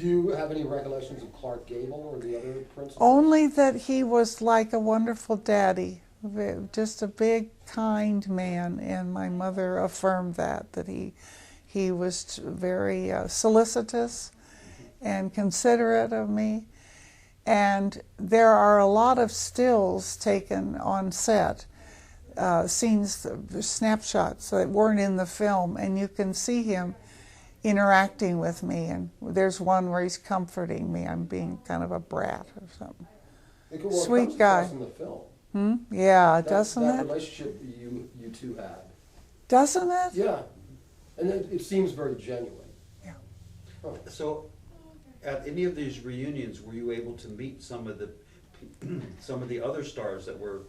Do you have any recollections of Clark Gable or the other principals? Only that he was like a wonderful daddy, just a big, kind man, and my mother affirmed that he was very solicitous and considerate of me. And there are a lot of stills taken on set, scenes, snapshots that weren't in the film, and you can see him interacting with me. And there's one where he's comforting me. I'm being kind of a brat or something. Sweet guy. In the film. Yeah, doesn't that it? relationship you two had. Doesn't it? Yeah, and it seems very genuine. Yeah. Oh. So, at any of these reunions, were you able to meet some of the other stars that were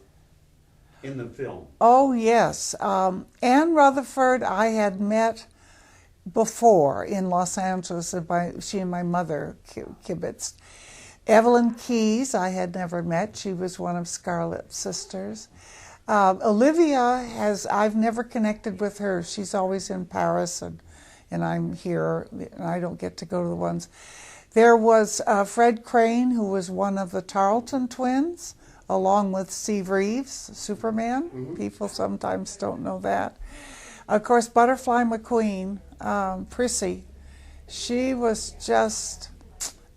in the film? Oh yes, Anne Rutherford I had met before in Los Angeles. She and my mother kibitzed. Evelyn Keyes I had never met. She was one of Scarlett's sisters. Olivia I've never connected with her. She's always in Paris, and I'm here, and I don't get to go to the ones. There was Fred Crane, who was one of the Tarleton twins, along with Steve Reeves, Superman. Mm-hmm. People sometimes don't know that. Of course, Butterfly McQueen, Prissy, she was just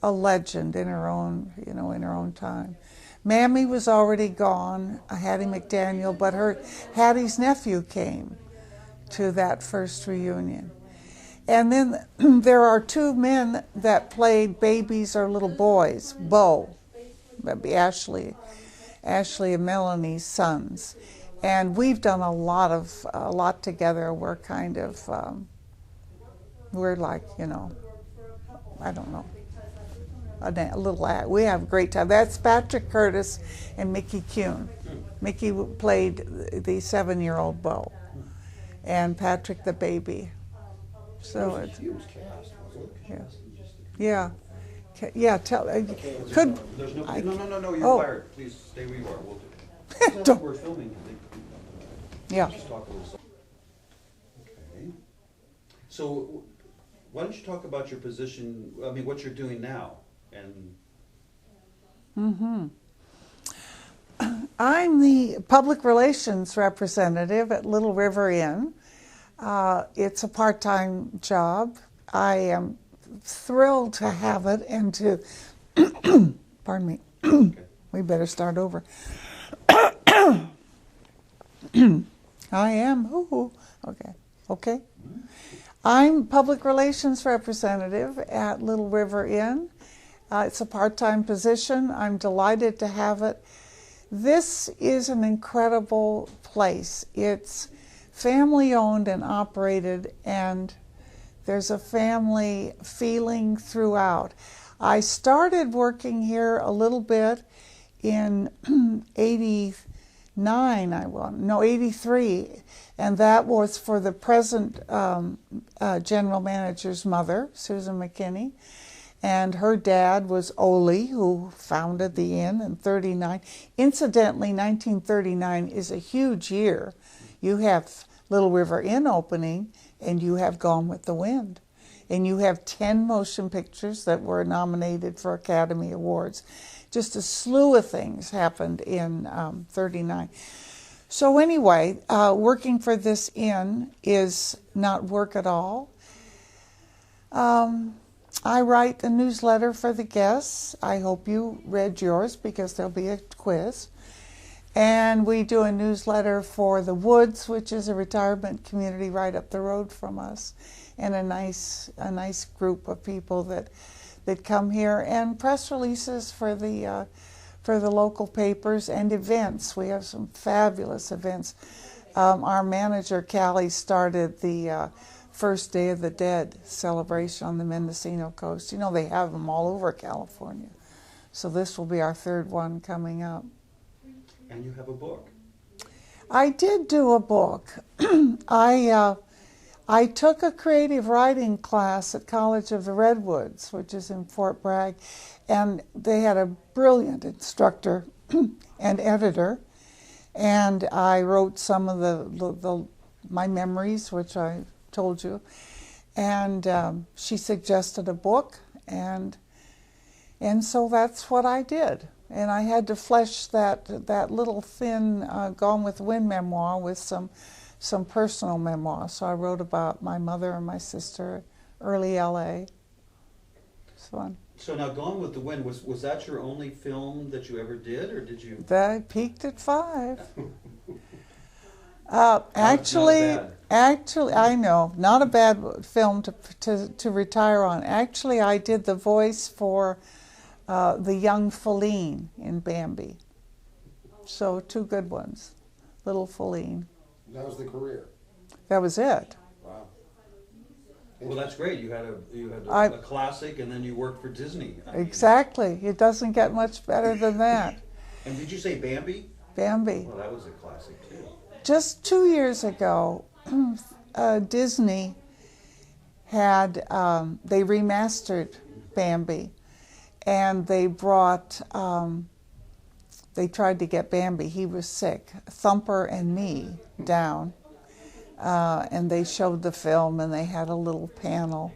a legend in her own time. Mammy was already gone, Hattie McDaniel, but Hattie's nephew came to that first reunion. And then there are two men that played babies or little boys, Bo, that'd be Ashley and Melanie's sons. And we've done a lot together. We're kind of, we're like, I don't know, a little, we have a great time. That's Patrick Curtis and Mickey Kuhn. Mickey played the 7-year-old Bo, and Patrick the baby. So it's, huge cast, wasn't it? yeah. Yeah, could... No, you're fired. Please stay where you are. We'll do it. Don't. We're filming. Yeah. Just talk a little. Okay. So, why don't you talk about your position, what you're doing now, and... I'm the public relations representative at Little River Inn. It's a part-time job. I am thrilled to have it and to, pardon me, Okay. we better start over. I am, okay. I'm public relations representative at Little River Inn. It's a part-time position. I'm delighted to have it. This is an incredible place. It's family-owned and operated, and there's a family feeling throughout. I started working here a little bit in 83, and that was for the present general manager's mother, Susan McKinney, and her dad was Ole, who founded the inn in 39. Incidentally, 1939 is a huge year. You have Little River Inn opening, and you have Gone with the Wind. And you have 10 motion pictures that were nominated for Academy Awards. Just a slew of things happened in 39. So anyway, working for this inn is not work at all. I write a newsletter for the guests. I hope you read yours because there'll be a quiz. And we do a newsletter for the Woods, which is a retirement community right up the road from us, and a nice group of people that come here, and press releases for the local papers and events. We have some fabulous events. Our manager, Callie, started the First Day of the Dead celebration on the Mendocino coast. They have them all over California. So this will be our third one coming up. And you have a book. I did do a book. I took a creative writing class at College of the Redwoods, which is in Fort Bragg, and they had a brilliant instructor and editor, and I wrote some of my memories, which I told you, and she suggested a book, and so that's what I did. And I had to flesh that little thin Gone with the Wind memoir with some personal memoir. So I wrote about my mother and my sister, early LA. It's fun. So now, Gone with the Wind, was that your only film that you ever did, or did you? That peaked at 5. Actually, I know, not a bad film to retire on. Actually, I did the voice for the young Feline in Bambi. So 2 good ones, little Feline. That was the career. That was it. Wow. Well, that's great. You had a classic, and then you worked for Disney. I mean, Exactly. It doesn't get much better than that. and did you say Bambi? Bambi. Well, that was a classic too. Just 2 years ago, Disney had, they remastered Bambi, and they brought, they tried to get Bambi, he was sick, Thumper and me down, and they showed the film, and they had a little panel.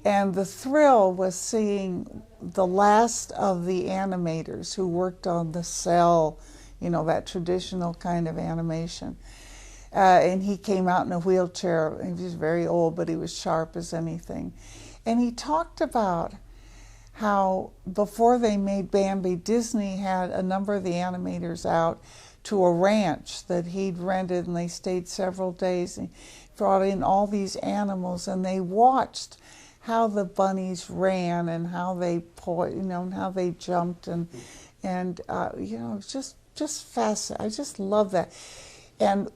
And the thrill was seeing the last of the animators who worked on the cell, you know, that traditional kind of animation. And he came out in a wheelchair. He was very old, but he was sharp as anything. And he talked about how before they made Bambi, Disney had a number of the animators out to a ranch that he'd rented, and they stayed several days and brought in all these animals, and they watched how the bunnies ran and how they and how they jumped, and you know, just fascinating. I just love that. And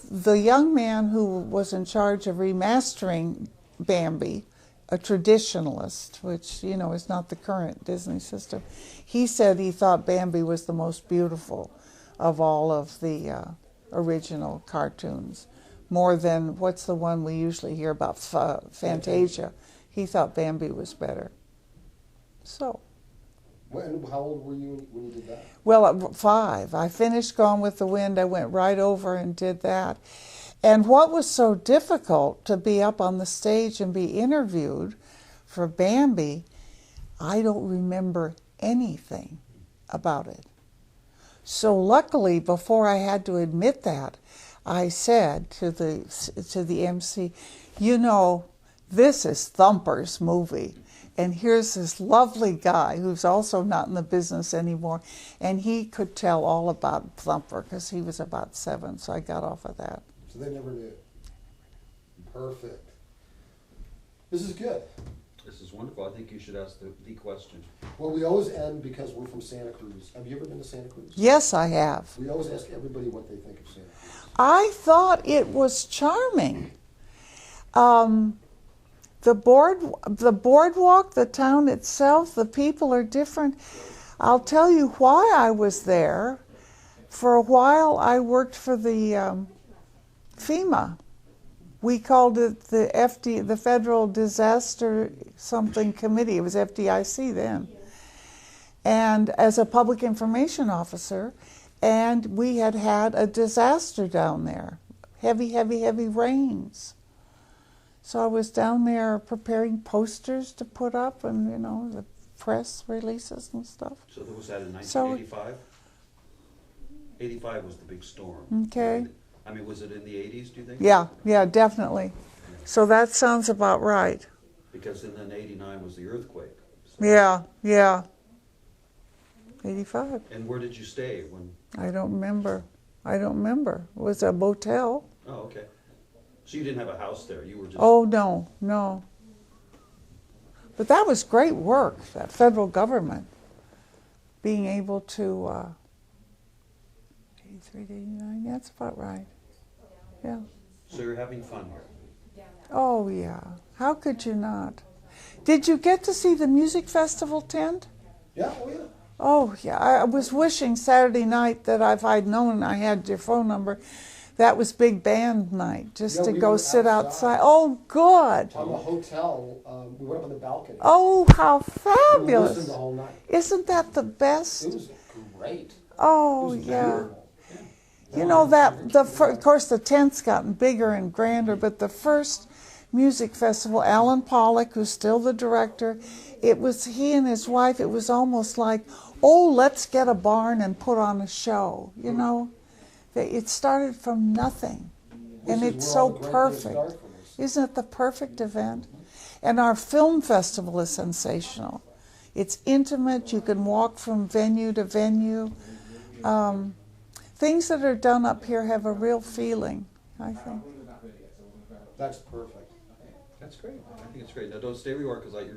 the young man who was in charge of remastering Bambi, a traditionalist, which, you know, is not the current Disney system, he said he thought Bambi was the most beautiful of all of the original cartoons, more than, what's the one we usually hear about, Fantasia. He thought Bambi was better. So. And how old were you when you did that? Well, at 5. I finished Gone with the Wind. I went right over and did that. And what was so difficult to be up on the stage and be interviewed for Bambi, I don't remember anything about it. So luckily, before I had to admit that, I said to the MC, you know, this is Thumper's movie. And here's this lovely guy who's also not in the business anymore, and he could tell all about Thumper because he was about 7, so I got off of that. So they never knew. Perfect. This is good. This is wonderful. I think you should ask the question. Well, we always end because we're from Santa Cruz. Have you ever been to Santa Cruz? Yes, I have. We always ask everybody what they think of Santa Cruz. I thought it was charming. The boardwalk, the town itself, the people are different. I'll tell you why I was there. For a while, I worked for the FEMA. We called it the Federal Disaster Something Committee. It was FDIC then. And as a public information officer, and we had a disaster down there. Heavy, heavy, heavy rains. So I was down there preparing posters to put up, and, you know, the press releases and stuff. So was that in 1985? 85 was the big storm. Okay. I mean, was it in the 80s, do you think? Yeah, definitely. So that sounds about right. Because then 89 was the earthquake. So. Yeah. 85. And where did you stay when? I don't remember. It was a motel. Oh, okay. So you didn't have a house there. You were just. Oh, no. But that was great work, that federal government, being able to, 83 to 89, yeah, that's about right. Yeah. So you're having fun here? Oh, yeah. How could you not? Did you get to see the music festival tent? Yeah, oh yeah. Oh, yeah. I was wishing Saturday night that if I'd known I had your phone number, that was big band night, just to go sit outside. Oh, good. On the hotel, we went up on the balcony. Oh, how We fabulous. listened the whole night. Isn't that the best? It was great. Oh, It was yeah. beautiful. You know, of course, the tent's gotten bigger and grander, but the first music festival. Alan Pollock, who's still the director, it was he and his wife. It was almost like, oh, let's get a barn and put on a show. You know, it started from nothing, and This is it's where all so the great things perfect. start from us. Isn't it the perfect event? And our film festival is sensational. It's intimate. You can walk from venue to venue. Things that are done up here have a real feeling, I think. That's perfect. That's great. I think it's great. Now don't stay where you are because you're